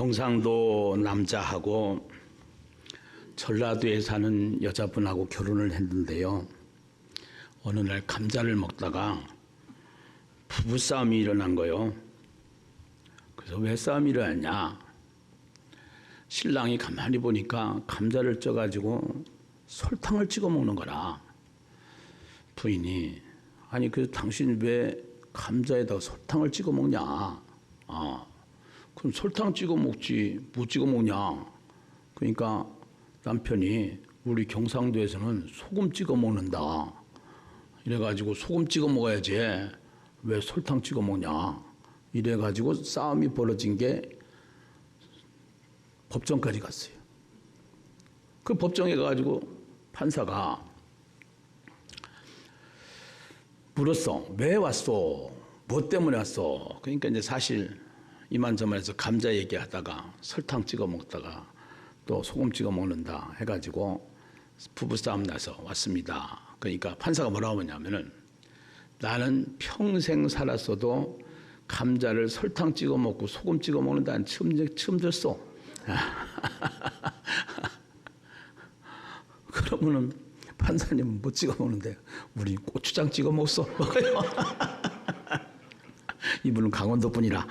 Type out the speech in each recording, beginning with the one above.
경상도 남자하고 전라도에 사는 여자분하고 결혼을 했는데요. 어느 날 감자를 먹다가 부부싸움이 일어난 거예요. 그래서 왜 싸움이 일어났냐? 신랑이 가만히 보니까 감자를 쪄가지고 설탕을 찍어 먹는 거라. 부인이 아니 그 당신 왜 감자에다가 설탕을 찍어 먹냐? 그럼 설탕 찍어 먹지 뭐 찍어 먹냐? 그러니까 남편이 우리 경상도에서는 소금 찍어 먹는다. 이래가지고 소금 찍어 먹어야지 왜 설탕 찍어 먹냐? 이래가지고 싸움이 벌어진 게 법정까지 갔어요. 그 법정에 가가지고 판사가 물었어. 왜 왔어? 뭐 때문에 왔어? 그러니까 이제 사실 이만저만해서 감자 얘기하다가 설탕 찍어 먹다가 또 소금 찍어 먹는다 해가지고 부부싸움 나서 왔습니다. 그러니까 판사가 뭐라고 하냐면은 나는 평생 살았어도 감자를 설탕 찍어 먹고 소금 찍어 먹는다는 처음 들었어. 그러면은 판사님은 뭐 찍어 먹는데 우리 고추장 찍어 먹었어. 이분은 강원도 분이라.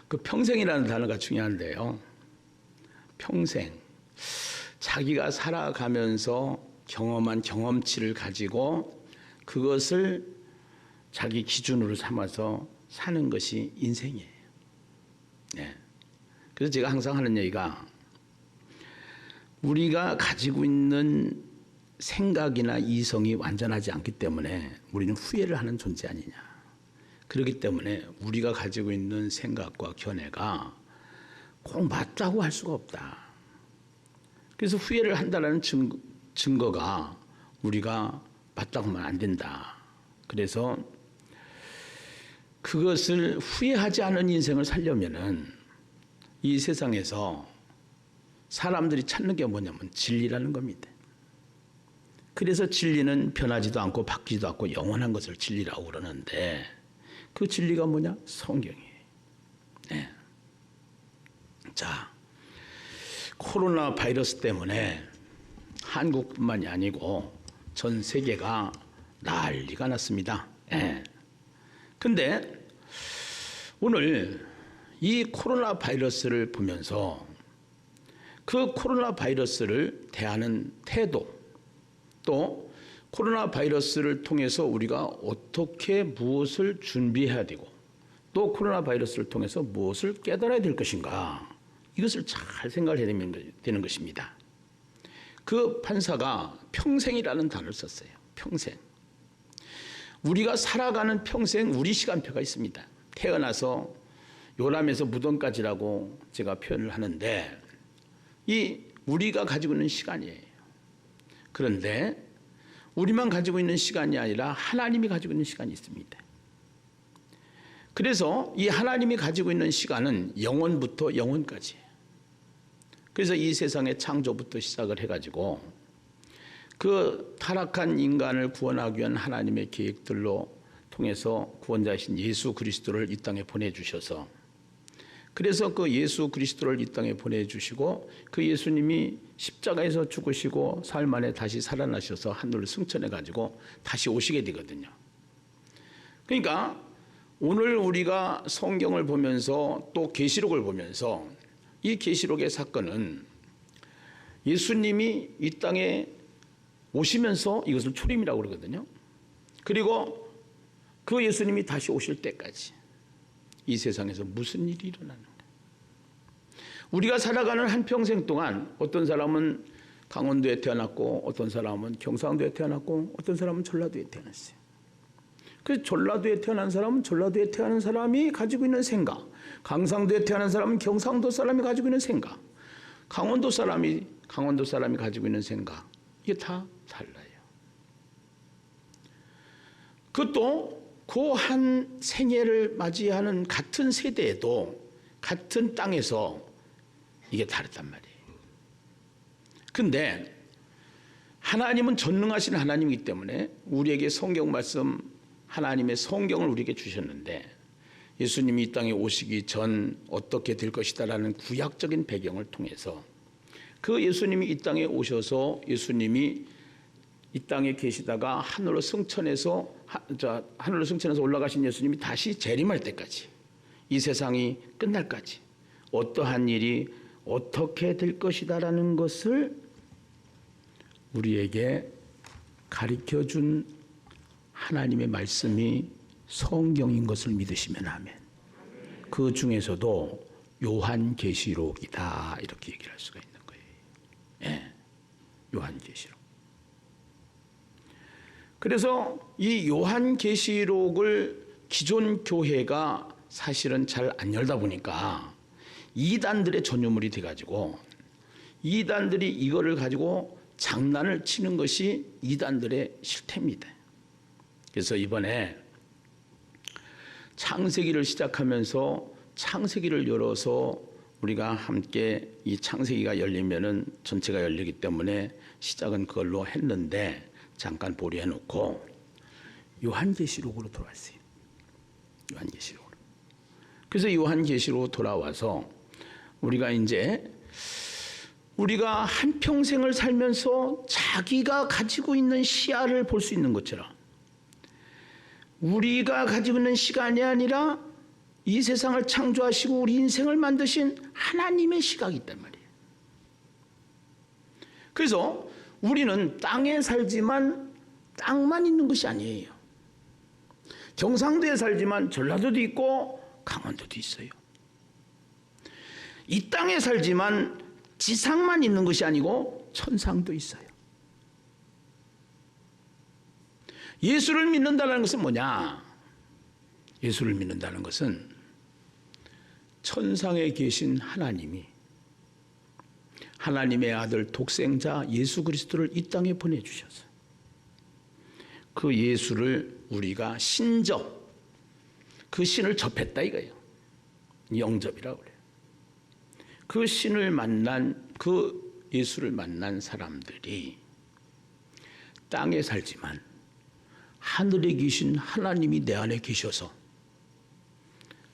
그 평생이라는 단어가 중요한데요. 평생. 자기가 살아가면서 경험한 경험치를 가지고 그것을 자기 기준으로 삼아서 사는 것이 인생이에요. 네. 그래서 제가 항상 하는 얘기가 우리가 가지고 있는 생각이나 이성이 완전하지 않기 때문에 우리는 후회를 하는 존재 아니냐. 그렇기 때문에 우리가 가지고 있는 생각과 견해가 꼭 맞다고 할 수가 없다. 그래서 후회를 한다는 증거가 우리가 맞다고 하면 안 된다. 그래서 그것을 후회하지 않은 인생을 살려면은 이 세상에서 사람들이 찾는 게 뭐냐면 진리라는 겁니다. 그래서 진리는 변하지도 않고 바뀌지도 않고 영원한 것을 진리라고 그러는데 그 진리가 뭐냐? 성경이에요. 네. 자, 코로나 바이러스 때문에 한국뿐만이 아니고 전 세계가 난리가 났습니다. 네. 근데 오늘 이 코로나 바이러스를 보면서 그 코로나 바이러스를 대하는 태도 또 코로나 바이러스를 통해서 우리가 어떻게 무엇을 준비해야 되고 또 코로나 바이러스를 통해서 무엇을 깨달아야 될 것인가 이것을 잘 생각을 해야 되는 것입니다. 그 판사가 평생이라는 단어를 썼어요. 평생. 우리가 살아가는 평생 우리 시간표가 있습니다. 태어나서 요람에서 무덤까지라고 제가 표현을 하는데 이 우리가 가지고 있는 시간이에요. 그런데 우리만 가지고 있는 시간이 아니라 하나님이 가지고 있는 시간이 있습니다. 그래서 이 하나님이 가지고 있는 시간은 영원부터 영원까지예요. 그래서 이 세상의 창조부터 시작을 해가지고 그 타락한 인간을 구원하기 위한 하나님의 계획들로 통해서 구원자이신 예수 그리스도를 이 땅에 보내주셔서 그래서 그 예수 그리스도를 이 땅에 보내주시고 그 예수님이 십자가에서 죽으시고 사흘 만에 다시 살아나셔서 하늘을 승천해가지고 다시 오시게 되거든요. 그러니까 오늘 우리가 성경을 보면서 또 계시록을 보면서 이 계시록의 사건은 예수님이 이 땅에 오시면서 이것을 초림이라고 그러거든요. 그리고 그 예수님이 다시 오실 때까지 이 세상에서 무슨 일이 일어나는 거예요. 우리가 살아가는 한평생 동안 어떤 사람은 강원도에 태어났고 어떤 사람은 경상도에 태어났고 어떤 사람은 전라도에 태어났어요. 그래서 전라도에 태어난 사람은 전라도에 태어난 사람이 가지고 있는 생각, 경상도에 태어난 사람은 경상도 사람이 가지고 있는 생각, 강원도 사람이 가지고 있는 생각, 이게 다 달라요. 그것도 그 한 생애를 맞이하는 같은 세대에도 같은 땅에서 이게 다르단 말이에요. 근데 하나님은 전능하신 하나님이기 때문에 우리에게 성경 말씀 하나님의 성경을 우리에게 주셨는데 예수님이 이 땅에 오시기 전 어떻게 될 것이다라는 구약적인 배경을 통해서 그 예수님이 이 땅에 오셔서 예수님이 이 땅에 계시다가 하늘로 승천해서 올라가신 예수님이 다시 재림할 때까지, 이 세상이 끝날까지 어떠한 일이 어떻게 될 것이다라는 것을 우리에게 가르쳐준 하나님의 말씀이 성경인 것을 믿으시면 아멘. 그 중에서도 요한계시록이다 이렇게 얘기를 할 수가 있는 거예요. 예, 요한계시록. 그래서 이 요한계시록을 기존 교회가 사실은 잘 안 열다 보니까 이단들의 전유물이 돼가지고 이단들이 이거를 가지고 장난을 치는 것이 이단들의 실태입니다. 그래서 이번에 창세기를 시작하면서 창세기를 열어서 우리가 함께 이 창세기가 열리면은 전체가 열리기 때문에 시작은 그걸로 했는데 잠깐 보류해 놓고 요한계시록으로 돌아왔어요. 요한계시록으로. 그래서 요한계시록으로 돌아와서 우리가 한평생을 살면서 자기가 가지고 있는 시야를 볼 수 있는 것처럼 우리가 가지고 있는 시간이 아니라 이 세상을 창조하시고 우리 인생을 만드신 하나님의 시각이 있단 말이에요. 그래서 우리는 땅에 살지만 땅만 있는 것이 아니에요. 경상도에 살지만 전라도도 있고 강원도도 있어요. 이 땅에 살지만 지상만 있는 것이 아니고 천상도 있어요. 예수를 믿는다는 것은 뭐냐? 예수를 믿는다는 것은 천상에 계신 하나님이 하나님의 아들 독생자 예수 그리스도를 이 땅에 보내주셔서 그 예수를 우리가 그 신을 접했다 이거예요. 영접이라고 그래요. 그 신을 그 예수를 만난 사람들이 땅에 살지만 하늘에 계신 하나님이 내 안에 계셔서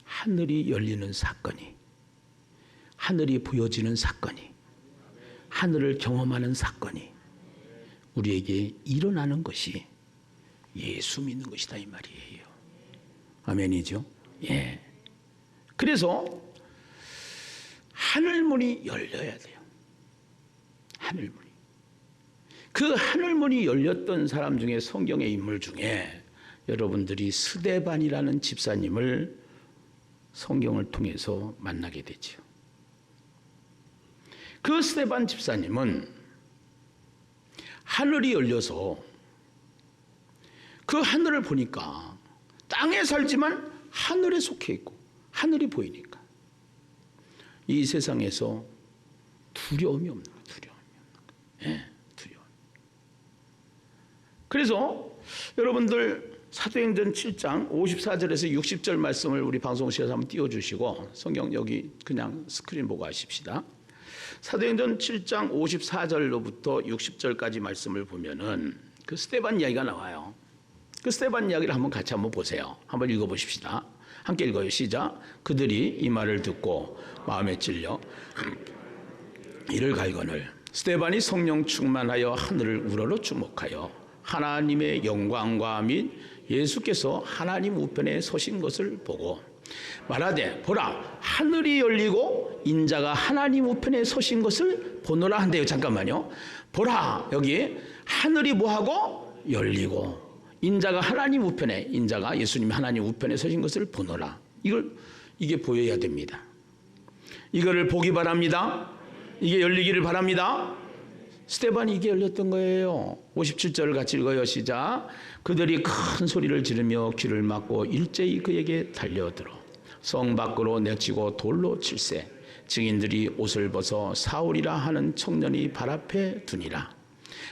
하늘이 열리는 사건이, 하늘이 보여지는 사건이, 하늘을 경험하는 사건이 우리에게 일어나는 것이 예수 믿는 것이다 이 말이에요. 아멘이죠? 예. 그래서 하늘문이 열려야 돼요. 하늘문이. 그 하늘문이 열렸던 사람 중에 성경의 인물 중에 여러분들이 스데반이라는 집사님을 성경을 통해서 만나게 되죠. 그 스데반 집사님은 하늘이 열려서 그 하늘을 보니까 땅에 살지만 하늘에 속해 있고 하늘이 보이니까 이 세상에서 두려움이 없는 거예요. 두려움이 없는 거예요. 예, 두려움. 그래서 여러분들 사도행전 7장 54절에서 60절 말씀을 우리 방송실에서 한번 띄워주시고 성경 여기 그냥 스크린 보고 하십시다. 사도행전 7장 54절로부터 60절까지 말씀을 보면은 그 스데반 이야기가 나와요. 그 스데반 이야기를 같이 한번 보세요. 한번 읽어보십시다. 함께 읽어요. 시작. 그들이 이 말을 듣고 마음에 찔려 이를 갈거늘 스데반이 성령 충만하여 하늘을 우러러 주목하여 하나님의 영광과 및 예수께서 하나님 우편에 서신 것을 보고 말하되 보라 하늘이 열리고 인자가 하나님 우편에 서신 것을 보노라 한대요. 잠깐만요. 보라 여기 하늘이 뭐하고 열리고 인자가 하나님 우편에 인자가 예수님이 하나님 우편에 서신 것을 보노라. 이게 보여야 됩니다. 이거를 보기 바랍니다. 이게 열리기를 바랍니다. 스데반이 이게 열렸던 거예요. 57절을 같이 읽어요. 시작. 그들이 큰 소리를 지르며 귀를 막고 일제히 그에게 달려들어 성 밖으로 내치고 돌로 칠세 증인들이 옷을 벗어 사울이라 하는 청년이 발 앞에 두니라.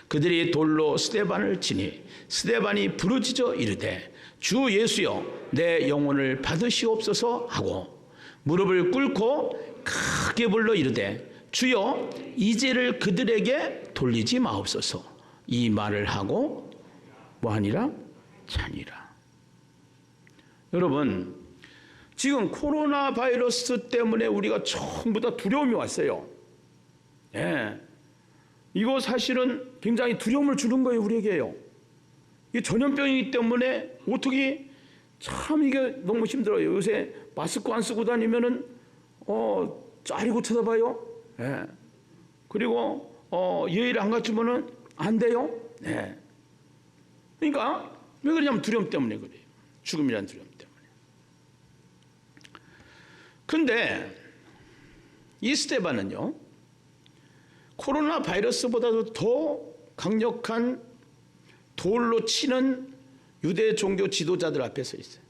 그들이 돌로 스데반을 치니 스데반이 부르짖어 이르되 주 예수여 내 영혼을 받으시옵소서 하고 무릎을 꿇고 크게 불러 이르되 주여 이 죄를 그들에게 돌리지 마옵소서. 이 말을 하고 뭐하니라? 자니라. 여러분 지금 코로나 바이러스 때문에 우리가 전부 다 두려움이 왔어요. 예. 이거 사실은 굉장히 두려움을 주는 거예요, 우리에게요. 이게 전염병이기 때문에 어떻게 참 이게 너무 힘들어요. 요새 마스크 안 쓰고 다니면은 짜리고 쳐다봐요. 예. 그리고 예의를 안 갖추면은 안 돼요. 예. 그러니까 왜 그러냐면 두려움 때문에 그래요. 죽음이라는 두려움 때문에. 근데 이 스데반은요, 코로나 바이러스보다도 더 강력한 돌로 치는 유대 종교 지도자들 앞에 서 있어요.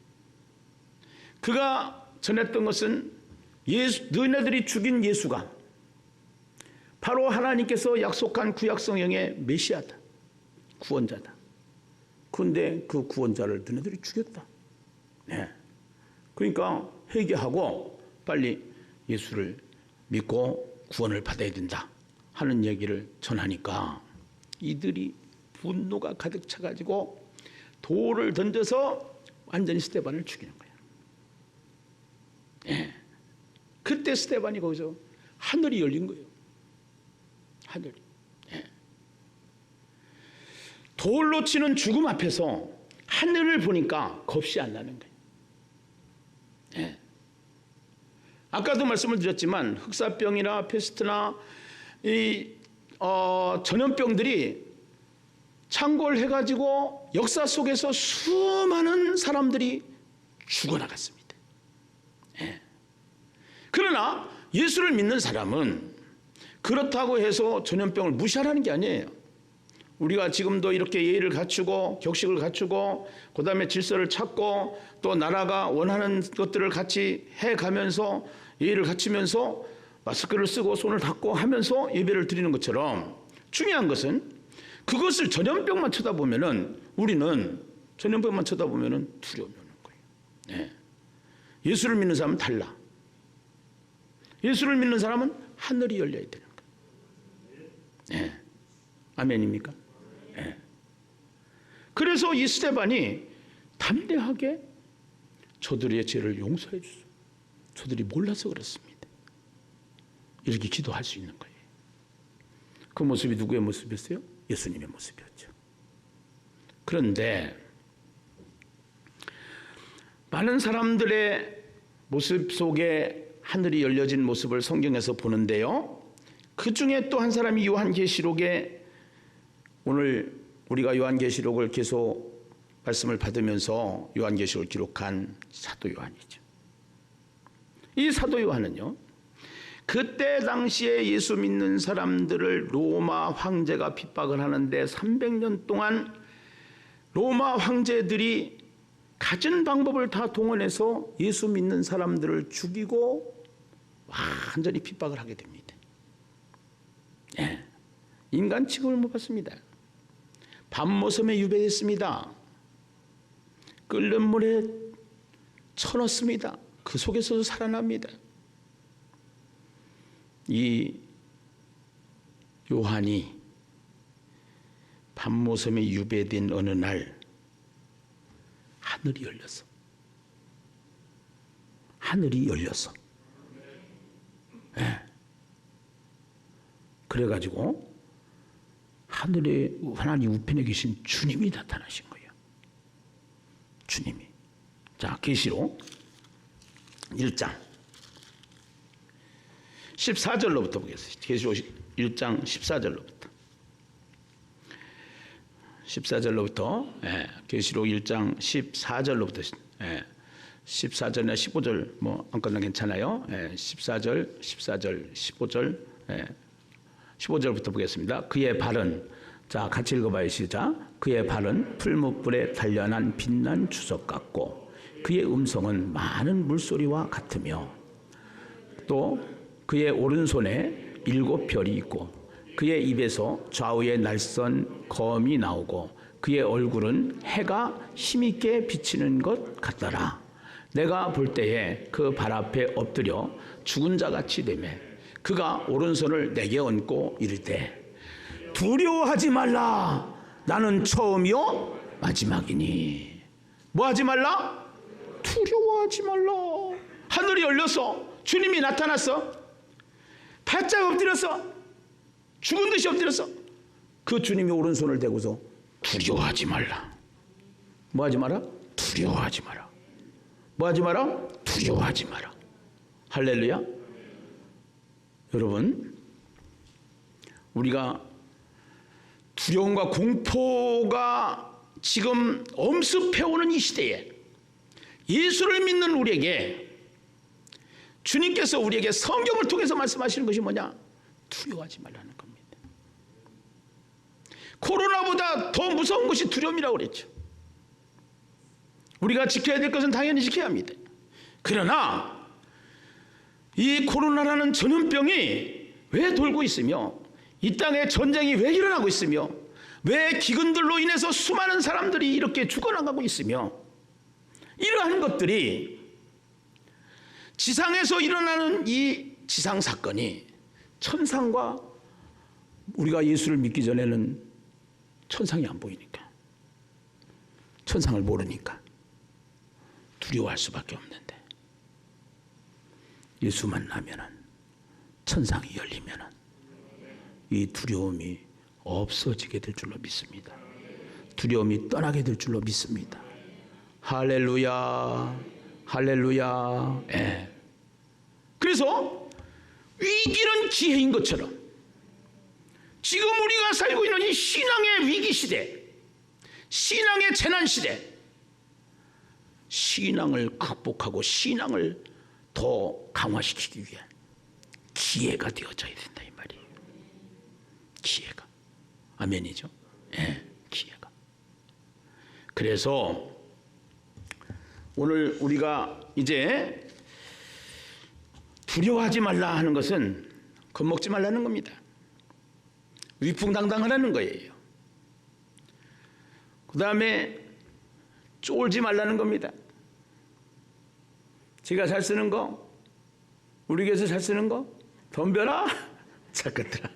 그가 전했던 것은 너희들이 죽인 예수가 바로 하나님께서 약속한 구약 성경의 메시아다, 구원자다. 그런데 그 구원자를 너희들이 죽였다. 네. 그러니까 회개하고 빨리 예수를 믿고 구원을 받아야 된다 하는 얘기를 전하니까 이들이 분노가 가득 차가지고 돌을 던져서 완전히 스데반을 죽이는 거예요. 네. 그때 스데반이 거기서 하늘이 열린 거예요. 하늘이. 네. 돌로 치는 죽음 앞에서 하늘을 보니까 겁이 안 나는 거예요. 네. 아까도 말씀을 드렸지만 흑사병이나 페스트나 이 전염병들이 창궐해가지고 역사 속에서 수많은 사람들이 죽어나갔습니다. 예. 그러나 예수를 믿는 사람은 그렇다고 해서 전염병을 무시하라는 게 아니에요. 우리가 지금도 이렇게 예의를 갖추고 격식을 갖추고 그다음에 질서를 찾고 또 나라가 원하는 것들을 같이 해가면서 예의를 갖추면서 마스크를 쓰고 손을 닦고 하면서 예배를 드리는 것처럼 중요한 것은 그것을 전염병만 쳐다보면은 우리는 전염병만 쳐다보면은 두려움이 오는 거예요. 네. 예수를 믿는 사람은 달라. 예수를 믿는 사람은 하늘이 열려야 되는 거예요. 네. 아멘입니까? 네. 그래서 이 스데반이 담대하게 저들의 죄를 용서해 주소. 저들이 몰라서 그렇습니다. 이렇게 기도할 수 있는 거예요. 그 모습이 누구의 모습이었어요? 예수님의 모습이었죠. 그런데 많은 사람들의 모습 속에 하늘이 열려진 모습을 성경에서 보는데요. 그 중에 또 한 사람이 요한계시록에 오늘 우리가 요한계시록을 계속 말씀을 받으면서 요한계시록을 기록한 사도 요한이죠. 이 사도 요한은요, 그때 당시에 예수 믿는 사람들을 로마 황제가 핍박을 하는데 300년 동안 로마 황제들이 가진 방법을 다 동원해서 예수 믿는 사람들을 죽이고 완전히 핍박을 하게 됩니다. 네. 인간 취급을 못 받습니다. 밤모섬에 유배했습니다. 끓는 물에 쳐넣습니다. 그 속에서도 살아납니다. 이 요한이 밤모섬에 유배된 어느 날 하늘이 열렸어. 하늘이 열렸어. 네. 그래가지고 하늘에 하나님 우편에 계신 주님이 나타나신 거예요. 주님이. 자, 계시록 1장 14절로부터 보겠습니다. 계시록 1장 14절로부터 계시록 1장 14절로부터 14절이나 15절 뭐 아무거나 괜찮아요. 14절, 15절 15절부터 보겠습니다. 그의 발은, 자 같이 읽어봐요. 시작. 그의 발은 풀무불에 단련한 빛난 주석 같고 그의 음성은 많은 물소리와 같으며 또 그의 오른손에 7별이 있고 그의 입에서 좌우에 날선 검이 나오고 그의 얼굴은 해가 힘있게 비치는 것 같더라. 내가 볼 때에 그 발 앞에 엎드려 죽은 자같이 되매 그가 오른손을 내게 얹고 이르되 두려워하지 말라. 나는 처음이요 마지막이니. 뭐 하지 말라? 두려워하지 말라. 하늘이 열렸어. 주님이 나타났어. 바짝 엎드렸어. 죽은 듯이 엎드렸어. 그 주님이 오른손을 대고서 두려워하지 말라. 뭐 하지 마라? 두려워하지 마라. 뭐 하지 마라? 두려워하지 마라. 할렐루야. 여러분, 우리가 두려움과 공포가 지금 엄습해오는 이 시대에 예수를 믿는 우리에게 주님께서 우리에게 성경을 통해서 말씀하시는 것이 뭐냐? 두려워하지 말라는 겁니다. 코로나보다 더 무서운 것이 두려움이라고 그랬죠. 우리가 지켜야 될 것은 당연히 지켜야 합니다. 그러나 이 코로나라는 전염병이 왜 돌고 있으며 이 땅에 전쟁이 왜 일어나고 있으며 왜 기근들로 인해서 수많은 사람들이 이렇게 죽어나가고 있으며 이러한 것들이 지상에서 일어나는 이 지상 사건이 천상과 우리가 예수를 믿기 전에는 천상이 안 보이니까 천상을 모르니까 두려워할 수밖에 없는데 예수 만나면은 천상이 열리면은 이 두려움이 없어지게 될 줄로 믿습니다. 두려움이 떠나게 될 줄로 믿습니다. 할렐루야, 할렐루야. 예. 그래서 위기는 기회인 것처럼 지금 우리가 살고 있는 이 신앙의 위기 시대, 신앙의 재난 시대, 신앙을 극복하고 신앙을 더 강화시키기 위한 기회가 되어져야 된다 이 말이에요. 기회가. 아멘이죠. 예, 기회가. 그래서 오늘 우리가 이제 두려워하지 말라 하는 것은 겁먹지 말라는 겁니다. 위풍당당하라는 거예요. 그 다음에 쫄지 말라는 겁니다. 제가 잘 쓰는 거, 우리 교회에서 잘 쓰는 거, 덤벼라 작것들아.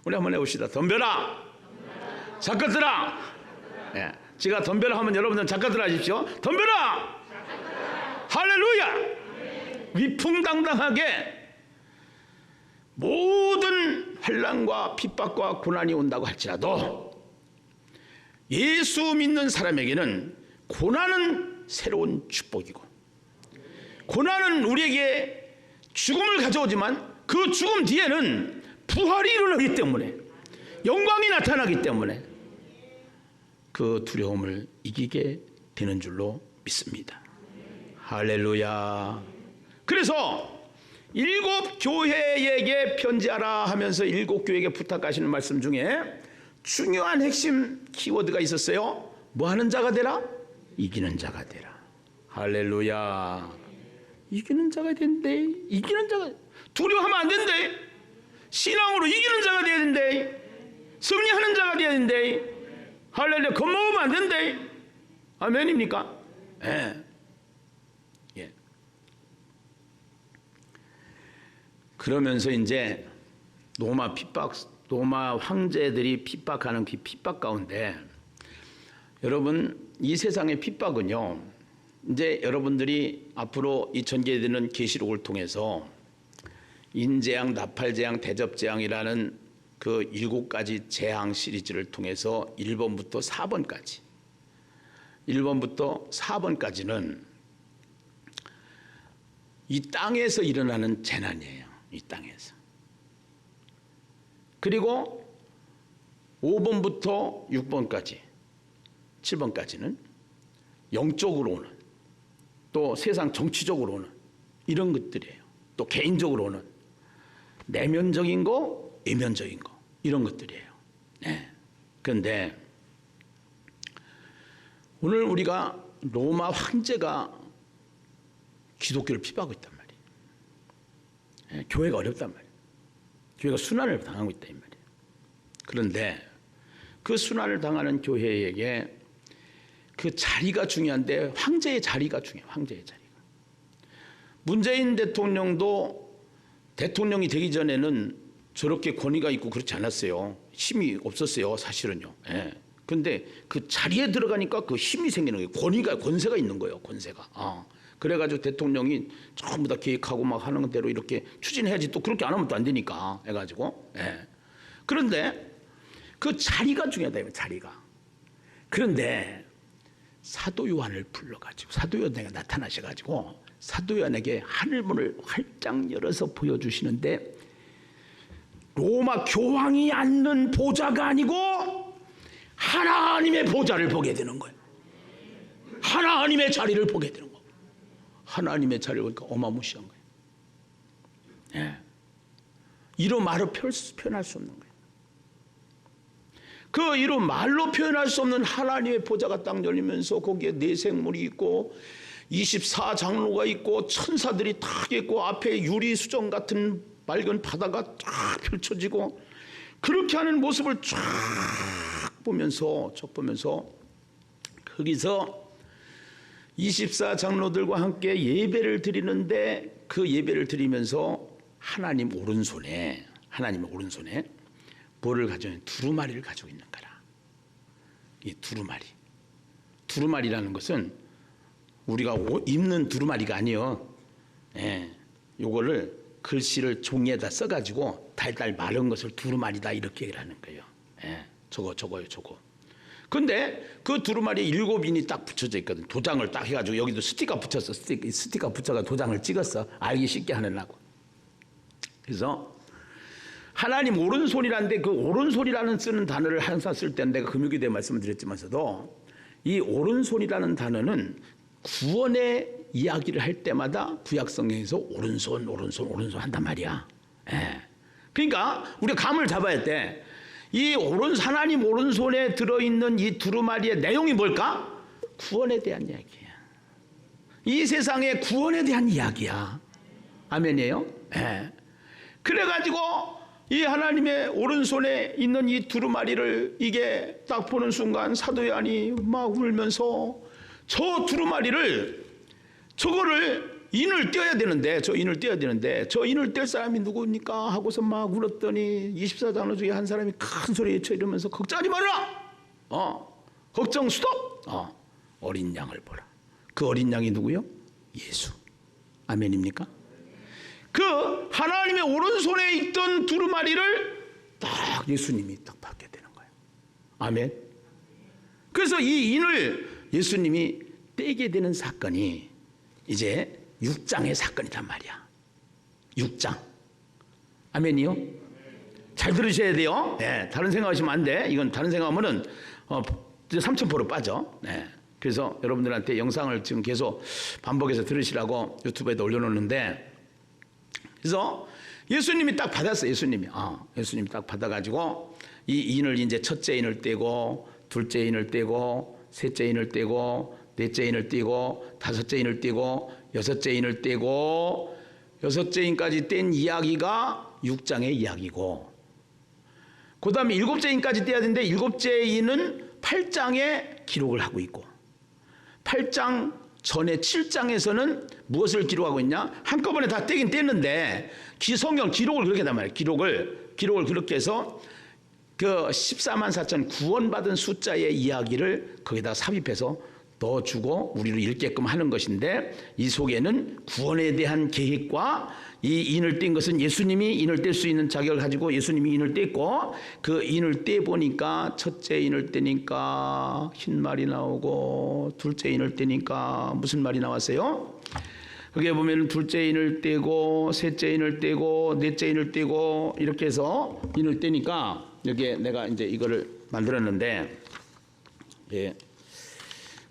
우리 한번 해봅시다. 덤벼라 작것들아. 예, 제가 덤벼라 하면 여러분들 작것들아 하십시오. 덤벼라. 할렐루야. 위풍당당하게 모든 환난과 핍박과 고난이 온다고 할지라도 예수 믿는 사람에게는 고난은 새로운 축복이고 고난은 우리에게 죽음을 가져오지만 그 죽음 뒤에는 부활이 일어나기 때문에 영광이 나타나기 때문에 그 두려움을 이기게 되는 줄로 믿습니다. 할렐루야. 그래서 7 교회에게 편지하라 하면서 7 교회에게 부탁하시는 말씀 중에 중요한 핵심 키워드가 있었어요. 뭐 하는 자가 되라? 이기는 자가 되라. 할렐루야. 이기는 자가 된대. 이기는 자가. 두려워하면 안 된대. 신앙으로 이기는 자가 돼야 된대. 승리하는 자가 돼야 된대. 할렐루야. 겁먹으면 안 된대. 아멘입니까? 예. 예. 그러면서 이제 로마 황제들이 핍박하는 그 핍박 가운데 여러분 이 세상의 핍박은요. 이제 여러분들이 앞으로 이 전개되는 계시록을 통해서 인재앙, 나팔재앙, 대접재앙이라는 그 7가지 재앙 시리즈를 통해서 1번부터 4번까지 1번부터 4번까지는 이 땅에서 일어나는 재난이에요. 이 땅에서. 그리고 5번부터 6번까지 7번까지는 영적으로 오는 또 세상 정치적으로 오는 이런 것들이에요. 또 개인적으로 오는 내면적인 거, 외면적인 거 이런 것들이에요. 네. 그런데 오늘 우리가 로마 황제가 기독교를 핍박하고 있단 말이에요. 네. 교회가 어렵단 말이에요. 교회가 순환을 당하고 있다 이 말이에요. 그런데 그 순환을 당하는 교회에게 그 자리가 중요한데 황제의 자리가 중요해요. 황제의 자리가. 문재인 대통령도 대통령이 되기 전에는 저렇게 권위가 있고 그렇지 않았어요. 힘이 없었어요. 사실은요. 예. 근데 그 자리에 들어가니까 그 힘이 생기는 거예요. 권세가 있는 거예요. 권세가. 그래가지고 대통령이 전부 다 계획하고 막 하는 대로 이렇게 추진해야지. 또 그렇게 안 하면 또 안 되니까 해가지고. 예. 그런데 그 자리가 중요하다. 자리가. 그런데 사도 요한을 불러가지고 사도 요한에게 나타나셔가지고 사도 요한에게 하늘문을 활짝 열어서 보여주시는데 로마 교황이 앉는 보좌가 아니고 하나님의 보좌를 보게 되는 거예요. 하나님의 자리를 보게 되는 거예요. 하나님의 자리를 보니까 어마무시한 거예요. 예. 이로 말로 표현할 수 없는 거예요. 그 이로 말로 표현할 수 없는 하나님의 보좌가 딱 열리면서 거기에 네 생물이 있고 24장로가 있고 천사들이 딱 있고 앞에 유리수정 같은 맑은 바다가 쫙 펼쳐지고 그렇게 하는 모습을 쫙 보면서 거기서 24장로들과 함께 예배를 드리는데 그 예배를 드리면서 하나님의 오른손에 뭐를 가지고 있는 두루마리를 가지고 있는 거라. 이 두루마리라는 것은 우리가 입는 두루마리가 아니요. 예, 요거를 글씨를 종이에다 써가지고 달달 마른 것을 두루마리다 이렇게 얘기를 하는 거예요. 예, 저거요. 근데 그 두루마리에 7인이 딱 붙여져 있거든. 도장을 딱 해가지고 여기도 스티커 붙였어. 스티커 붙여가 도장을 찍었어. 알기 쉽게 하느라고. 그래서 하나님 오른손이라는데 그 오른손이라는 쓰는 단어를 항상 쓸 때 내가 금요기도에 말씀을 드렸지만서도 이 오른손이라는 단어는 구원의 이야기를 할 때마다 구약성경에서 오른손 한단 말이야. 예. 그러니까 우리가 감을 잡아야 돼. 이 하나님 오른손에 들어있는 이 두루마리의 내용이 뭘까? 구원에 대한 이야기야. 이 세상의 구원에 대한 이야기야. 아멘이에요? 예. 그래가지고 이 하나님의 오른손에 있는 이 두루마리를 이게 딱 보는 순간 사도 요한이 막 울면서 저 두루마리를 저거를 인을 떼야 되는데 저 인을 뗄 사람이 누굽니까 하고서 막 울었더니 24장로 중에 한 사람이 큰 소리 외쳐 이러면서 걱정하지 말아라. 걱정 스톱. 어린 양을 보라. 그 어린 양이 누구요? 예수. 아멘입니까? 그 하나님의 오른손에 있던 두루마리를 딱 예수님이 딱 받게 되는 거예요. 아멘. 그래서 이 인을 예수님이 떼게 되는 사건이 이제 6장의 사건이란 말이야. 6장. 아멘이요? 잘 들으셔야 돼요. 네, 다른 생각하시면 안 돼. 이건 다른 생각하면은 삼천포로 빠져. 네. 그래서 여러분들한테 영상을 지금 계속 반복해서 들으시라고 유튜브에도 올려놓는데, 그래서 예수님이 딱 받았어요. 예수님이 딱 받아가지고 이 인을 이제 첫째 인을 떼고 둘째 인을 떼고 셋째 인을 떼고 넷째 인을 떼고 다섯째 인을 떼고 여섯째 인을 떼고 여섯째 인까지 뗀 이야기가 6장의 이야기고, 그 다음에 일곱째 인까지 떼야 되는데 일곱째 인은 8장에 기록을 하고 있고, 8장 전에 7장에서는 무엇을 기록하고 있냐? 한꺼번에 다 떼긴 뗐는데 성경 기록을 그렇게 한단 말이에요. 기록을 그렇게 해서 그 14만 4천 구원받은 숫자의 이야기를 거기다 삽입해서 넣어주고 우리를 읽게끔 하는 것인데, 이 속에는 구원에 대한 계획과 이 인을 뗀 것은 예수님이 인을 뗄 수 있는 자격을 가지고 예수님이 인을 뗐고, 그 인을 떼보니까 첫째 인을 떼니까 흰 말이 나오고 둘째 인을 떼니까 무슨 말이 나왔어요? 거기에 보면 둘째 인을 떼고 셋째 인을 떼고 넷째 인을 떼고 이렇게 해서 인을 떼니까 여기에 내가 이제 이거를 만들었는데, 예.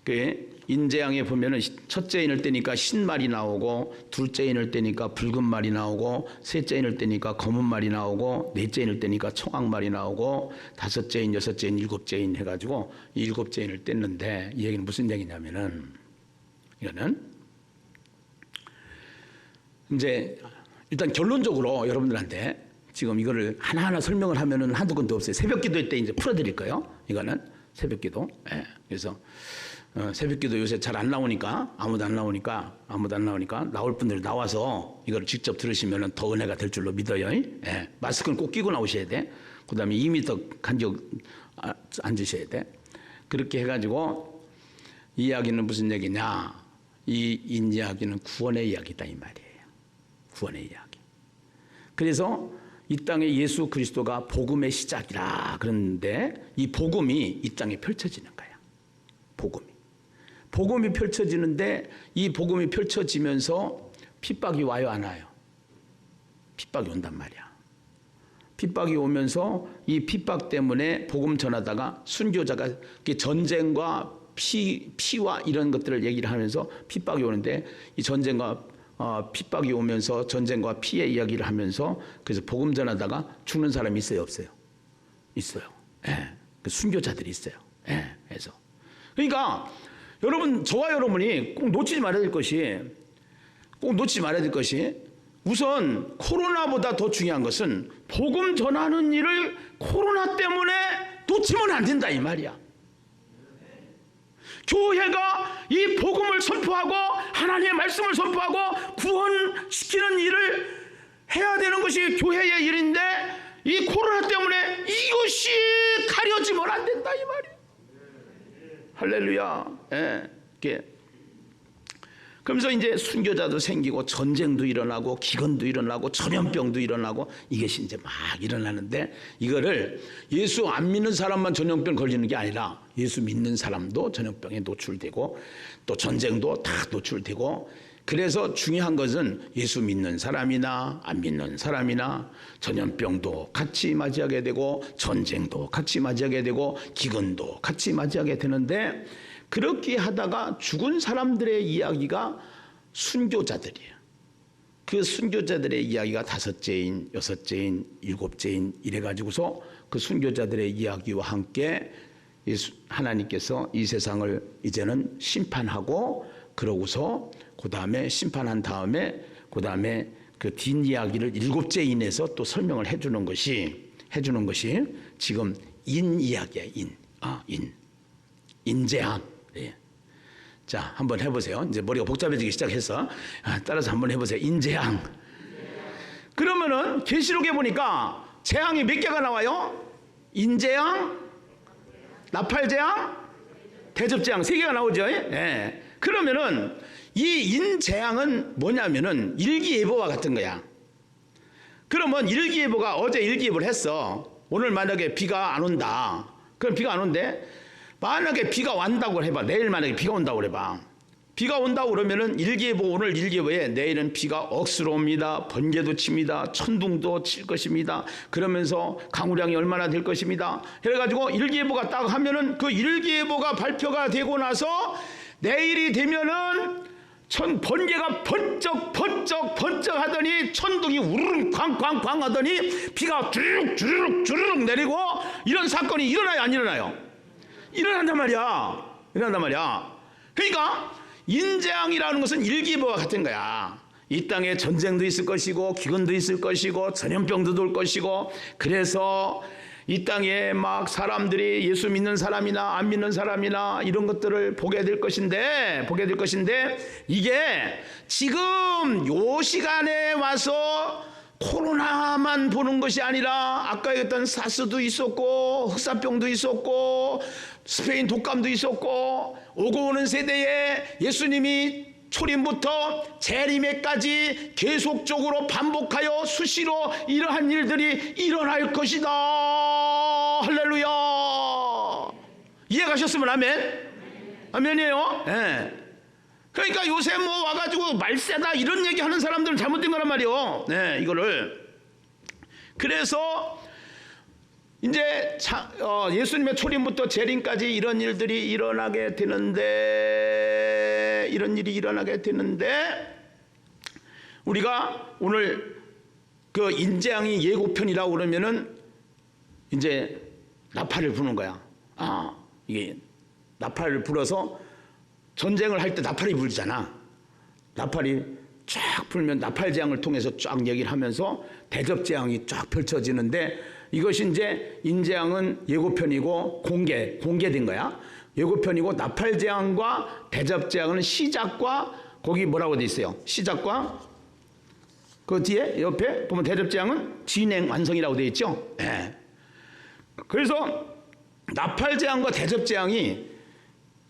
그 인재양에 보면은 첫째 인을 떼니까 흰 말이 나오고 둘째 인을 떼니까 붉은 말이 나오고 셋째 인을 떼니까 검은 말이 나오고 넷째 인을 떼니까 청황 말이 나오고 다섯째 인, 여섯째 인, 일곱째 인 해가지고 이 일곱째 인을 뗐는데, 이 얘기는 무슨 얘기냐면은, 이거는 이제 일단 결론적으로 여러분들한테 지금 이거를 하나하나 설명을 하면은 한두 군데 없어요. 새벽기도 때 이제 풀어드릴 거예요. 이거는 새벽기도. 예. 그래서 새벽기도 요새 잘 안 나오니까 아무도 안 나오니까 나올 분들 나와서 이걸 직접 들으시면 더 은혜가 될 줄로 믿어요. 예. 마스크는 꼭 끼고 나오셔야 돼. 그 다음에 2m 간격 앉으셔야 돼. 그렇게 해가지고 이 이야기는 무슨 얘기냐? 이 인이야기는 구원의 이야기다 이 말이에요. 구원의 이야기. 그래서 이 땅에 예수 그리스도가 복음의 시작이라 그러는데 이 복음이 이 땅에 펼쳐지는 거야. 복음이 펼쳐지는데 이 복음이 펼쳐지면서 핍박이 와요 안 와요? 핍박이 온단 말이야. 핍박이 오면서 이 핍박 때문에 복음 전하다가 순교자가 전쟁과 피와 이런 것들을 얘기를 하면서 핍박이 오는데 이 전쟁과 핍박이 오면서 전쟁과 피의 이야기를 하면서 그래서 복음 전하다가 죽는 사람이 있어요 없어요? 있어요. 예. 그 순교자들이 있어요. 예. 그래서 그러니까 여러분 저와 여러분이 꼭 놓치지 말아야 될 것이 우선 코로나보다 더 중요한 것은 복음 전하는 일을 코로나 때문에 놓치면 안 된다 이 말이야. 교회가 이 복음을 선포하고 하나님의 말씀을 선포하고 구원시키는 일을 해야 되는 것이 교회의 일인데 이 코로나 때문에 이것이 가려지면 안 된다 이 말이야. 할렐루야. 예. 그러면서 이제 순교자도 생기고 전쟁도 일어나고 기근도 일어나고 전염병도 일어나고 이것이 이제 막 일어나는데 이거를 예수 안 믿는 사람만 전염병 걸리는 게 아니라 예수 믿는 사람도 전염병에 노출되고 또 전쟁도 다 노출되고 그래서 중요한 것은 예수 믿는 사람이나 안 믿는 사람이나 전염병도 같이 맞이하게 되고 전쟁도 같이 맞이하게 되고 기근도 같이 맞이하게 되는데 그렇게 하다가 죽은 사람들의 이야기가 순교자들이에요. 그 순교자들의 이야기가 5째인, 6째인, 7째인 이래가지고서 그 순교자들의 이야기와 함께 하나님께서 이 세상을 이제는 심판하고 그러고서 그 다음에 심판한 다음에 그 다음에 그 뒷이야기를 7째인에서 또 설명을 해주는 것이 지금 인 이야기야. 인재학. 예. 자, 한번 해보세요. 이제 머리가 복잡해지기 시작해서 따라서 한번 해보세요. 인재앙. 그러면은 계시록에 보니까 재앙이 몇 개가 나와요? 인재앙, 나팔재앙, 대접재앙 3개가 나오죠. 예. 그러면은 이 인재앙은 뭐냐면은 일기예보와 같은 거야. 그러면 일기예보가 어제 일기예보를 했어. 오늘 만약에 비가 안 온다. 그럼 비가 안 온대. 만약에 비가 온다고 해봐. 내일 만약에 비가 온다고 해봐. 비가 온다고 그러면은 일기예보 오늘 일기예보에 내일은 비가 억수로 옵니다. 번개도 칩니다. 천둥도 칠 것입니다. 그러면서 강우량이 얼마나 될 것입니다. 그래가지고 일기예보가 딱 하면은 그 일기예보가 발표가 되고 나서 내일이 되면은 번개가 번쩍 하더니 천둥이 우르릉 쾅쾅쾅 하더니 비가 주르륵 내리고 이런 사건이 일어나요 안 일어나요? 일어난단 말이야. 그러니까 인재앙이라는 것은 일기예보와 같은 거야. 이 땅에 전쟁도 있을 것이고 기근도 있을 것이고 전염병도 올 것이고 그래서 이 땅에 막 사람들이 예수 믿는 사람이나 안 믿는 사람이나 이런 것들을 보게 될 것인데 이게 지금 요 시간에 와서 코로나만 보는 것이 아니라 아까 얘기했던 사스도 있었고 흑사병도 있었고 스페인 독감도 있었고 오고 오는 세대에 예수님이 초림부터 재림에까지 계속적으로 반복하여 수시로 이러한 일들이 일어날 것이다. 할렐루야. 이해가셨으면 아멘. 아멘이에요. 네. 그러니까 요새 뭐 와가지고 말세다 이런 얘기하는 사람들은 잘못된 거란 말이에요. 네, 이거를. 그래서 이제 예수님의 초림부터 재림까지 이런 일들이 일어나게 되는데 우리가 오늘 그 인재앙이 예고편이라고 그러면은 이제 나팔을 부는 거야. 이게 나팔을 불어서 전쟁을 할 때 나팔이 불잖아. 나팔이 쫙 불면 나팔재앙을 통해서 쫙 얘기를 하면서 대접재앙이 쫙 펼쳐지는데 이것이 이제 인재앙은 예고편이고 공개된 거야. 예고편이고 나팔재앙과 대접재앙은 시작과 거기 뭐라고 돼 있어요? 시작과 그 뒤에 옆에 보면 대접재앙은 진행 완성이라고 돼 있죠. 네. 그래서 나팔재앙과 대접재앙이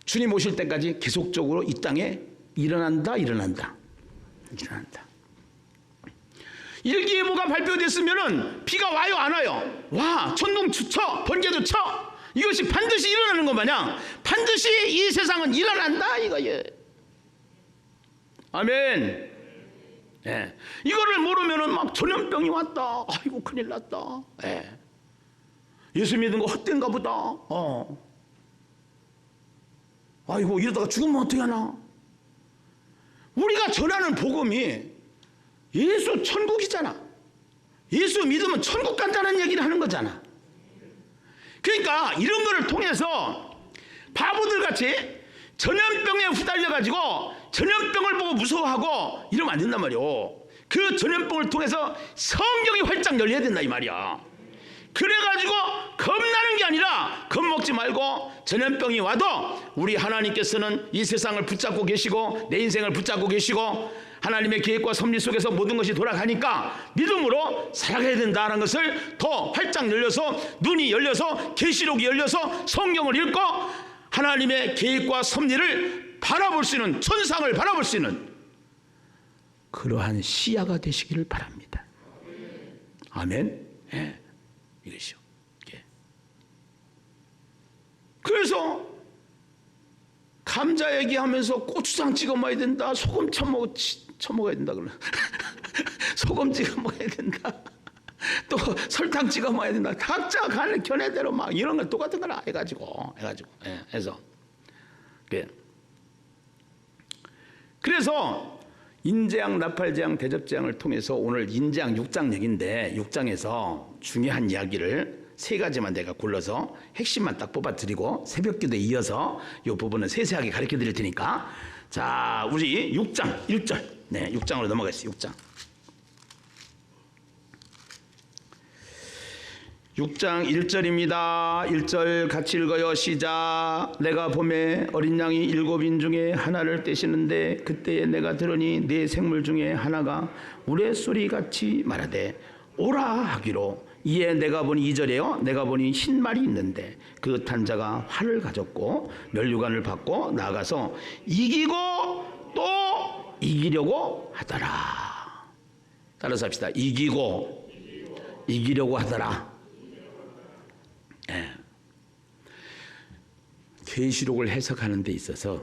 주님 오실 때까지 계속적으로 이 땅에 일어난다. 일기예보가 발표됐으면은 비가 와요, 안 와요? 와, 천둥 쳐, 번개도 쳐. 이것이 반드시 일어나는 것 마냥 반드시 이 세상은 일어난다 이거예요. 아멘. 예. 이거를 모르면은 막 전염병이 왔다. 아이고 큰일 났다. 예. 예수 믿는 거 헛된가 보다. 아이고 이러다가 죽으면 어떻게 하나. 우리가 전하는 복음이 예수 천국이잖아. 예수 믿으면 천국 간다는 얘기를 하는 거잖아. 그러니까 이런 거를 통해서 바보들 같이 전염병에 후달려가지고 전염병을 보고 무서워하고 이러면 안 된단 말이오. 그 전염병을 통해서 성경이 활짝 열려야 된다 이 말이야. 그래가지고 겁나는 게 아니라 겁먹지 말고 전염병이 와도 우리 하나님께서는 이 세상을 붙잡고 계시고 내 인생을 붙잡고 계시고 하나님의 계획과 섭리 속에서 모든 것이 돌아가니까 믿음으로 살아가야 된다는 것을 더 활짝 열려서 눈이 열려서 계시록이 열려서 성경을 읽고 하나님의 계획과 섭리를 바라볼 수 있는, 천상을 바라볼 수 있는 그러한 시야가 되시기를 바랍니다. 아멘. 예. 이것이요. 예. 그래서 감자 얘기하면서 고추장 찍어 먹어야 된다, 소금 쳐먹어야 된다 그러. 소금 찍어 먹어야 된다. 또 설탕 찍어 먹어야 된다. 각자 가는 견해대로 막 이런 걸 똑같은 걸 해가지고 예, 해서 그래서 인재양, 나팔재양, 대접재양을 통해서 오늘 인재양 6장 얘기인데 6장에서 중요한 이야기를 세 가지만 내가 골라서 핵심만 딱 뽑아드리고 새벽기도에 이어서 이 부분은 세세하게 가르쳐 드릴 테니까 자 우리 6장 1절 네 6장으로 넘어가겠습니다. 6장 1절입니다. 1절 같이 읽어요. 시작. 내가 봄에 어린 양이 7인 중에 하나를 떼시는데 그때에 내가 들으니 네 생물 중에 하나가 우레소리같이 말하되 오라 하기로 이에 내가 보니 2절에요. 내가 보니 흰 말이 있는데 그 탄 자가 활을 가졌고 면류관을 받고 나가서 이기고 또 이기려고 하더라. 따라서 합시다. 이기려고 하더라. 예. 계시록을 해석하는 데 있어서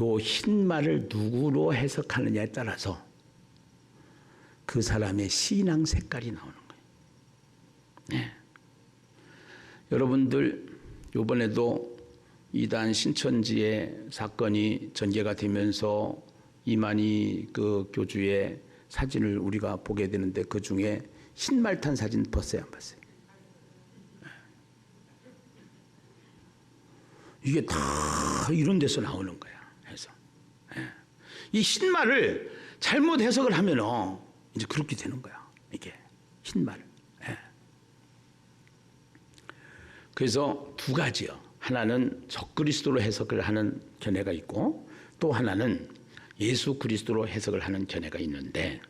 요 흰말을 누구로 해석하느냐에 따라서 그 사람의 신앙 색깔이 나오는 거예요. 예. 여러분들 이번에도 이단 신천지의 사건이 전개가 되면서 이만희 그 교주의 사진을 우리가 보게 되는데 그 중에 흰말 탄 사진 봤어요, 안 봤어요? 이게 다 이런 데서 나오는 거야. 해서 이 흰말을 잘못 해석을 하면 이제 그렇게 되는 거야. 이게 흰말. 그래서 두 가지요. 하나는 적그리스도로 해석을 하는 견해가 있고 또 하나는 예수 그리스도로 해석을 하는 견해가 있는데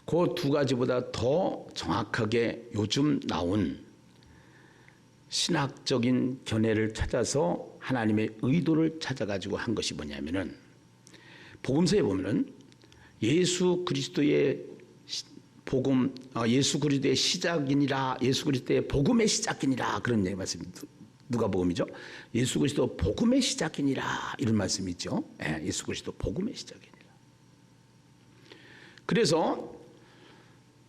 그 두 가지보다 더 정확하게 요즘 나온 신학적인 견해를 찾아서 하나님의 의도를 찾아가지고 한 것이 뭐냐면은 복음서에 보면은 예수 그리스도의 복음, 예수 그리스도의 시작이니라, 예수 그리스도의 복음의 시작이니라 그런 얘기 말씀입니다. 누가 복음이죠? 예수 그리스도 복음의 시작이니라 이런 말씀이죠. 예수 그리스도 복음의 시작이니라. 그래서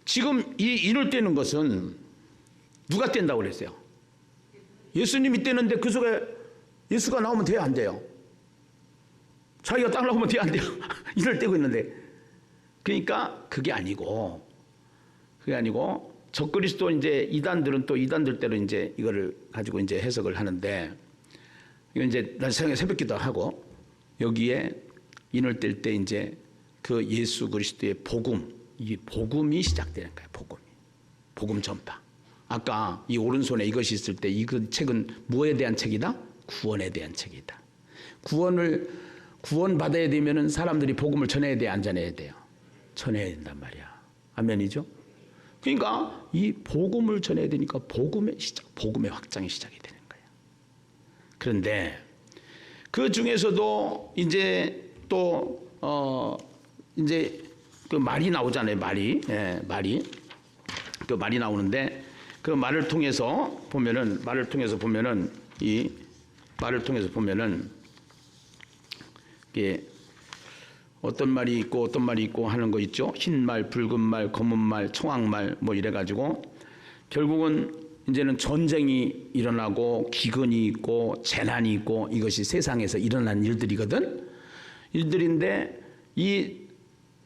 지금 이 인을 떼는 것은 누가 뗀다고 그랬어요? 예수님이 떼는데 그 속에 예수가 나오면 돼요, 안 돼요? 자기가 딱 나오면 돼요, 안 돼요? 인을 떼고 있는데. 그러니까 그게 아니고 적그리스도 이제 이단들은 또 이단들대로 이제 이거를 가지고 이제 해석을 하는데 이거 이제 나중에 새벽기도 하고 여기에 인을 뗄 때 이제 그 예수 그리스도의 복음, 이 복음이 시작되는 거예요. 복음 전파. 아까 이 오른손에 이것이 있을 때 이 그 책은 무엇에 대한 책이다? 구원에 대한 책이다. 구원 받아야 되면은 사람들이 복음을 전해야 돼, 안 전해야 돼요? 전해야 된단 말이야. 아멘이죠? 그러니까 이 복음을 전해야 되니까 복음의 시작, 복음의 확장이 시작이 되는 거예요. 그런데 그 중에서도 이제 또 이제 그 말이 나오잖아요. 말이. 예, 말이. 그 말이 나오는데 그 말을 통해서 보면은 이게 어떤 말이 있고 어떤 말이 있고 하는 거 있죠. 흰 말, 붉은 말, 검은 말, 청황말 뭐 이래 가지고 결국은 이제는 전쟁이 일어나고 기근이 있고 재난이 있고 이것이 세상에서 일어난 일들이거든. 일들인데 이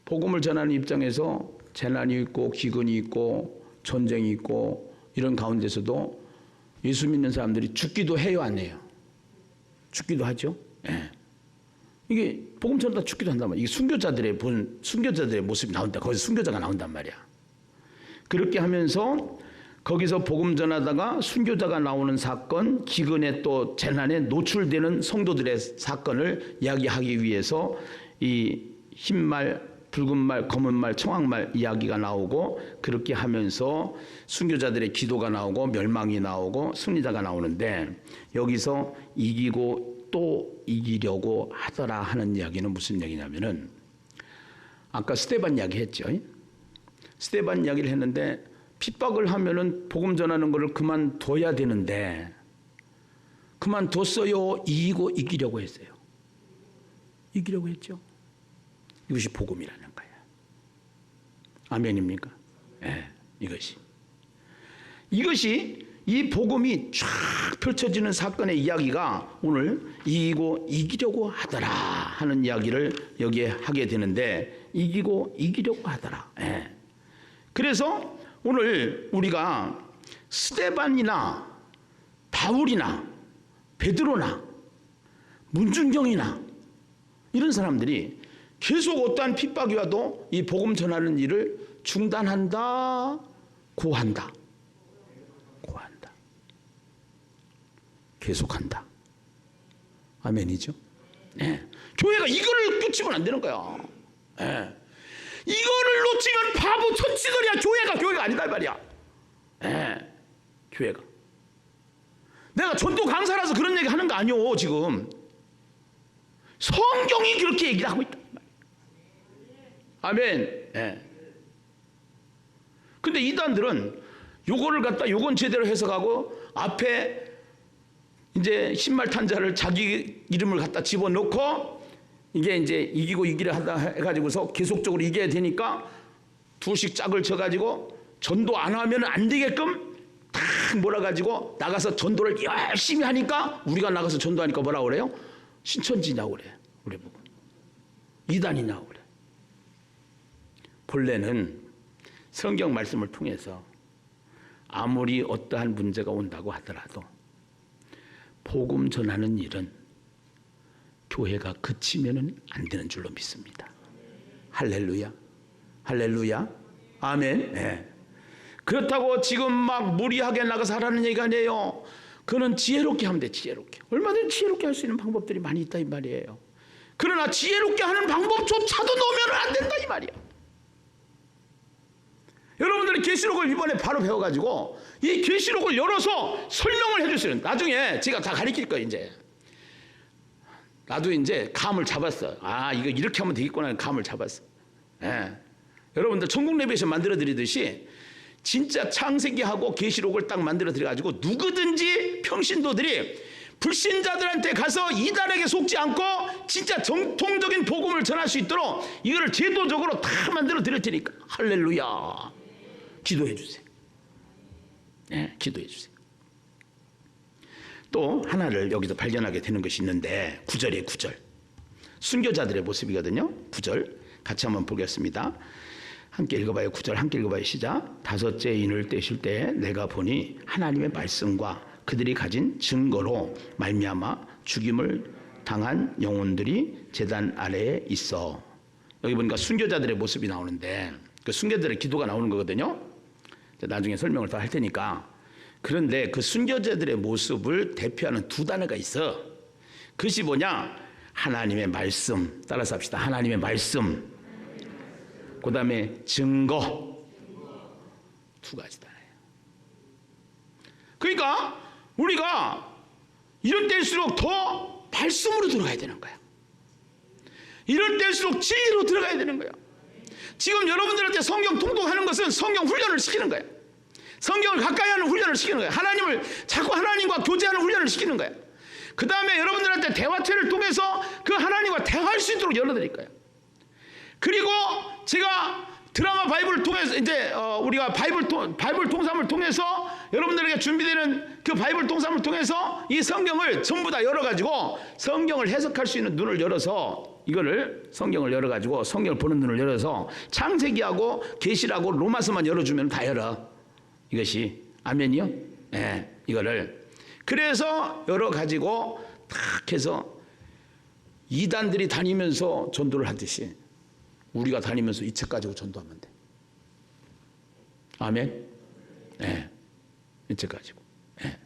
복음을 전하는 입장에서 재난이 있고 기근이 있고 전쟁이 있고 이런 가운데서도 예수 믿는 사람들이 죽기도 해요, 안 해요? 죽기도 하죠. 예. 이게 복음 전하다 죽기도 한단 말이야. 이게 순교자들의 모습이 나온다. 거기서 순교자가 나온단 말이야. 그렇게 하면서 거기서 복음 전하다가 순교자가 나오는 사건, 기근에 또 재난에 노출되는 성도들의 사건을 이야기하기 위해서 이 흰말, 붉은 말, 검은 말, 청황말 이야기가 나오고 그렇게 하면서 순교자들의 기도가 나오고 멸망이 나오고 승리자가 나오는데 여기서 이기고 또 이기려고 하더라 하는 이야기는 무슨 이야기냐면은 아까 스데반 이야기 했죠. 스데반 이야기를 했는데 핍박을 하면은 복음 전하는 것을 그만둬야 되는데 그만뒀어요. 이기고 이기려고 했어요. 이기려고 했죠. 이것이 복음이라는 거예요. 아멘입니까? 네, 이것이 이 복음이 쫙 펼쳐지는 사건의 이야기가 오늘 이기고 이기려고 하더라 하는 이야기를 여기에 하게 되는데 이기고 이기려고 하더라. 네. 그래서 오늘 우리가 스데반이나 바울이나 베드로나 문준경이나 이런 사람들이 계속 어떠한 핍박이 와도 이 복음 전하는 일을 중단한다, 고한다. 계속한다. 아멘이죠? 네. 교회가 이거를 놓치면 안 되는 거야. 네. 이거를 놓치면 바보 천치들이야. 교회가 아니다 이 말이야. 네. 교회가. 내가 전도 강사라서 그런 얘기 하는 거 아니오 지금. 성경이 그렇게 얘기를 하고 있다. 아멘. 네. 근데 이단들은 요거를 갖다 요건 제대로 해석하고 앞에 이제 신말탄자를 자기 이름을 갖다 집어넣고 이게 이제 이기고 이기려 하다 해가지고서 계속적으로 이겨야 되니까 두씩 짝을 쳐가지고 전도 안 하면 안 되게끔 딱 몰아가지고 나가서 전도를 열심히 하니까 우리가 나가서 전도하니까 뭐라고 그래요? 신천지냐고 그래. 우리 보고 이단이냐고 그래. 본래는 성경 말씀을 통해서 아무리 어떠한 문제가 온다고 하더라도 복음 전하는 일은 교회가 그치면은 안 되는 줄로 믿습니다. 할렐루야. 할렐루야. 아멘. 네. 그렇다고 지금 막 무리하게 나가서 하라는 얘기가 아니에요. 그는 지혜롭게 하면 돼. 지혜롭게. 얼마든지 지혜롭게 할 수 있는 방법들이 많이 있다 이 말이에요. 그러나 지혜롭게 하는 방법조차도 놓으면 안 된다 이 말이야. 여러분들이 계시록을 이번에 바로 배워가지고 이 계시록을 열어서 설명을 해주시는. 나중에 제가 다 가르칠 거예요. 이제 나도 이제 감을 잡았어. 아 이거 이렇게 하면 되겠구나 하는 감을 잡았어. 예. 여러분들 천국 레벨에서 만들어 드리듯이 진짜 창세기하고 계시록을 딱 만들어 드려가지고 누구든지 평신도들이 불신자들한테 가서 이단에게 속지 않고 진짜 정통적인 복음을 전할 수 있도록 이거를 제도적으로 다 만들어 드릴 테니까 할렐루야. 기도해 주세요. 네, 기도해 주세요. 또 하나를 여기서 발견하게 되는 것이 있는데 9절에 9절 순교자들의 모습이거든요. 9절 같이 한번 보겠습니다. 함께 읽어봐요. 9절 함께 읽어봐요. 시작. 다섯째 인을 떼실 때 내가 보니 하나님의 말씀과 그들이 가진 증거로 말미암아 죽임을 당한 영혼들이 제단 아래에 있어. 여기 보니까 순교자들의 모습이 나오는데 그 순교자들의 기도가 나오는 거거든요. 나중에 설명을 더 할 테니까. 그런데 그 순교자들의 모습을 대표하는 두 단어가 있어. 그것이 뭐냐? 하나님의 말씀. 따라서 합시다. 하나님의 말씀. 그 다음에 증거. 두 가지 단어예요. 그러니까 우리가 이럴 때일수록 더 말씀으로 들어가야 되는 거야. 이럴 때일수록 진리로 들어가야 되는 거야. 지금 여러분들한테 성경 통독하는 것은 성경 훈련을 시키는 거야. 성경을 가까이 하는 훈련을 시키는 거야. 하나님을 자꾸 하나님과 교제하는 훈련을 시키는 거야. 그 다음에 여러분들한테 대화체를 통해서 그 하나님과 대화할 수 있도록 열어드릴 거예요. 그리고 제가 드라마 바이블을 통해서 이제 우리가 바이블 통삼을 통해서 여러분들에게 준비되는 그 바이블 통삼을 통해서 이 성경을 전부 다 열어가지고 성경을 해석할 수 있는 눈을 열어서 이거를 성경을 열어가지고 성경을 보는 눈을 열어서 창세기하고 계시라고 로마서만 열어주면 다 열어. 이것이 아멘이요? 네, 이거를 그래서 열어가지고 탁 해서 이단들이 다니면서 전도를 하듯이 우리가 다니면서 이 책 가지고 전도하면 돼. 아멘? 네. 이 책 가지고. 네.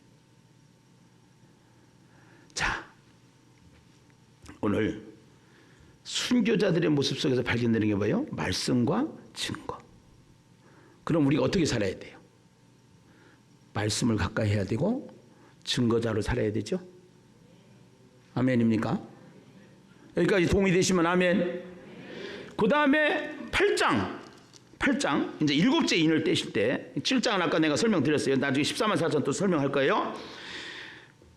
자, 오늘 순교자들의 모습 속에서 발견되는 게 뭐예요? 말씀과 증거. 그럼 우리가 어떻게 살아야 돼요? 말씀을 가까이 해야 되고 증거자로 살아야 되죠? 아멘입니까? 여기까지 동의되시면 아멘. 그 다음에 8장 이제 7째 인을 떼실 때 7장은 아까 내가 설명드렸어요. 나중에 14만 4천 또 설명할 거예요.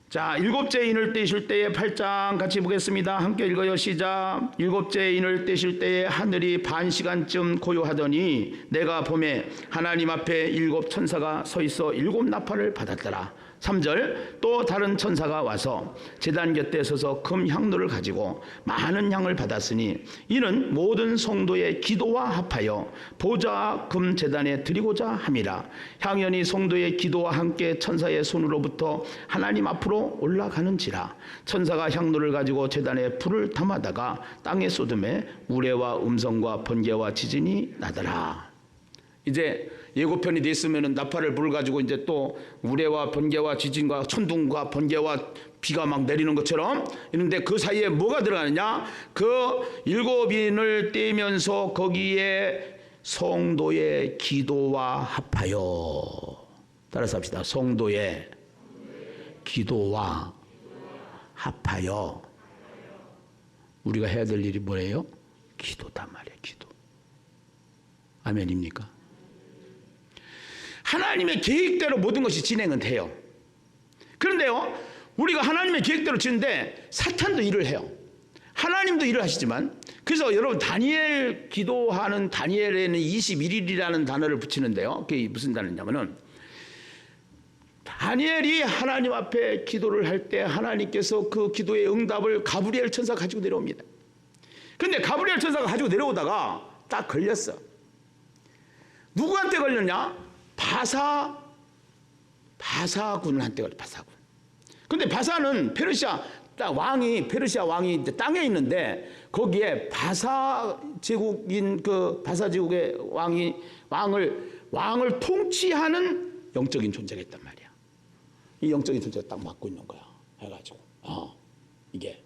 자, 7째 인을 떼실 때에 8장 같이 보겠습니다. 함께 읽어요. 시작. 7째 인을 떼실 때에 하늘이 반 시간쯤 고요하더니 내가 보매 하나님 앞에 7 천사가 서 있어 7 나팔을 받았더라. 3절 또 다른 천사가 와서 제단 곁에 서서 금 향로를 가지고 많은 향을 받았으니 이는 모든 성도의 기도와 합하여 보좌 금 제단에 드리고자 함이라. 향연이 성도의 기도와 함께 천사의 손으로부터 하나님 앞으로 올라가는지라. 천사가 향로를 가지고 제단에 불을 담아다가 땅에 쏟음에 우레와 음성과 번개와 지진이 나더라. 이제 예고편이 됐으면은 나팔을 불 가지고 이제 또 우레와 번개와 지진과 천둥과 번개와 비가 막 내리는 것처럼 있는데 그 사이에 뭐가 들어가느냐? 그 7인을 떼면서 거기에 성도의 기도와 합하여. 따라서 합시다. 성도의 기도와 합하여. 우리가 해야 될 일이 뭐예요? 기도다 말이에요. 기도. 아멘입니까? 하나님의 계획대로 모든 것이 진행은 돼요. 그런데요, 우리가 하나님의 계획대로 치는데 사탄도 일을 해요. 하나님도 일을 하시지만, 그래서 여러분 다니엘 기도하는 다니엘에는 21일이라는 단어를 붙이는데요. 그게 무슨 단어냐면은 다니엘이 하나님 앞에 기도를 할 때 하나님께서 그 기도의 응답을 가브리엘 천사가 가지고 내려옵니다. 그런데 가브리엘 천사가 가지고 내려오다가 딱 걸렸어. 누구한테 걸렸냐? 바사군한테 걸려. 바사군. 근데 바사는 페르시아 왕이 땅에 있는데 거기에 바사 제국인 그 바사 제국의 왕을 통치하는 영적인 존재가 있단 말이야. 이 영적인 존재가 딱 맡고 있는 거야. 해가지고 이게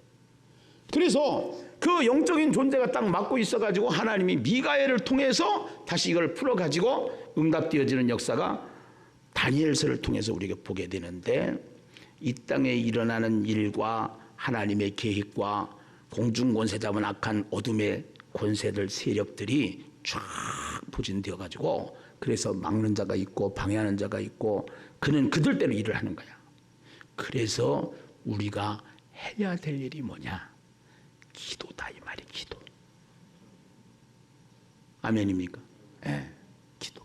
그래서 그 영적인 존재가 딱 맡고 있어가지고 하나님이 미가엘을 통해서 다시 이걸 풀어가지고 응답되어지는 역사가 다니엘서를 통해서 우리가 보게 되는데, 이 땅에 일어나는 일과 하나님의 계획과 공중권세 잡은 악한 어둠의 권세들 세력들이 쫙 포진되어 가지고 그래서 막는 자가 있고 방해하는 자가 있고 그는 그들대로 일을 하는 거야. 그래서 우리가 해야 될 일이 뭐냐? 기도다 이 말이. 기도. 아멘입니까? 예, 기도.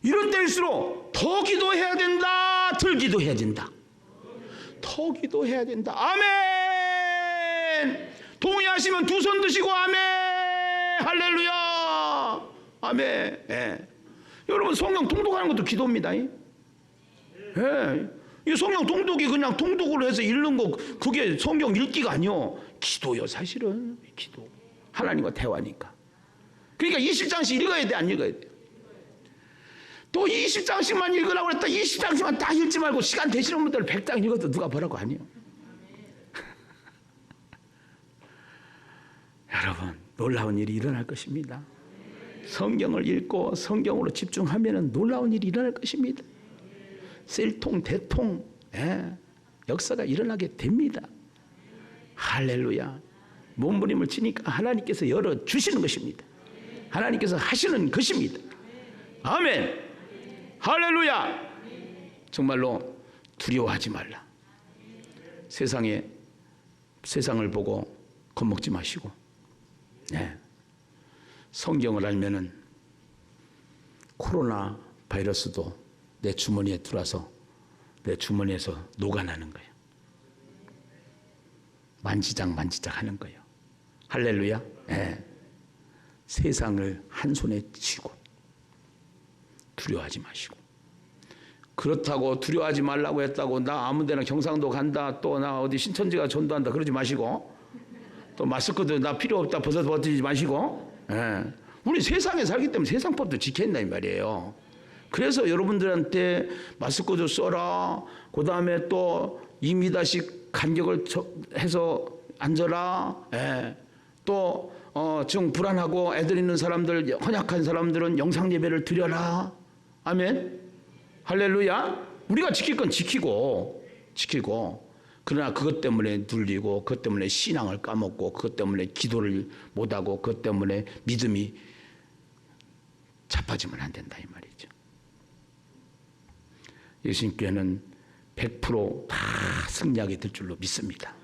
이런 때일수록 더 기도해야 된다. 덜 기도해야 된다. 더 기도해야 된다. 아멘. 동의하시면 두 손 드시고 아멘. 할렐루야. 아멘. 예. 여러분 성경 통독하는 것도 기도입니다. 예. 이 성경 통독이 그냥 통독으로 해서 읽는 거 그게 성경 읽기가 아니요. 기도요. 사실은 기도. 하나님과 대화니까. 그러니까 20장씩 읽어야 돼. 안 읽어야 돼. 또 20장씩만 읽으라고 했다. 20장씩만 다 읽지 말고 시간 되시는 분들 100장 읽어도 누가 뭐라고 아니요. 여러분 놀라운 일이 일어날 것입니다. 성경을 읽고 성경으로 집중하면 놀라운 일이 일어날 것입니다. 셀통 대통 역사가 일어나게 됩니다. 할렐루야. 몸부림을 치니까 하나님께서 열어주시는 것입니다. 하나님께서 하시는 것입니다. 아멘. 할렐루야. 정말로 두려워하지 말라. 세상을 보고 겁먹지 마시고, 네. 성경을 알면은 코로나 바이러스도 내 주머니에 들어와서 내 주머니에서 녹아나는 거예요. 만지작 하는 거예요. 할렐루야. 네. 세상을 한 손에 쥐고 두려워하지 마시고, 그렇다고 두려워하지 말라고 했다고 나 아무 데나 경상도 간다, 또 나 어디 신천지가 전도한다 그러지 마시고, 또 마스크도 나 필요 없다 벗지 마시고, 예. 우리 세상에 살기 때문에 세상법도 지켜야 된다 이 말이에요. 그래서 여러분들한테 마스크도 써라, 그 다음에 또 2미터씩 간격을 해서 앉아라, 예. 또 좀 불안하고 애들 있는 사람들, 헌약한 사람들은 영상 예배를 드려라. 아멘. 할렐루야. 우리가 지킬 건 지키고, 그러나 그것 때문에 눌리고, 그것 때문에 신앙을 까먹고, 그것 때문에 기도를 못하고, 그것 때문에 믿음이 자빠지면 안 된다 이 말이죠. 예수님께는 100% 다 승리하게 될 줄로 믿습니다.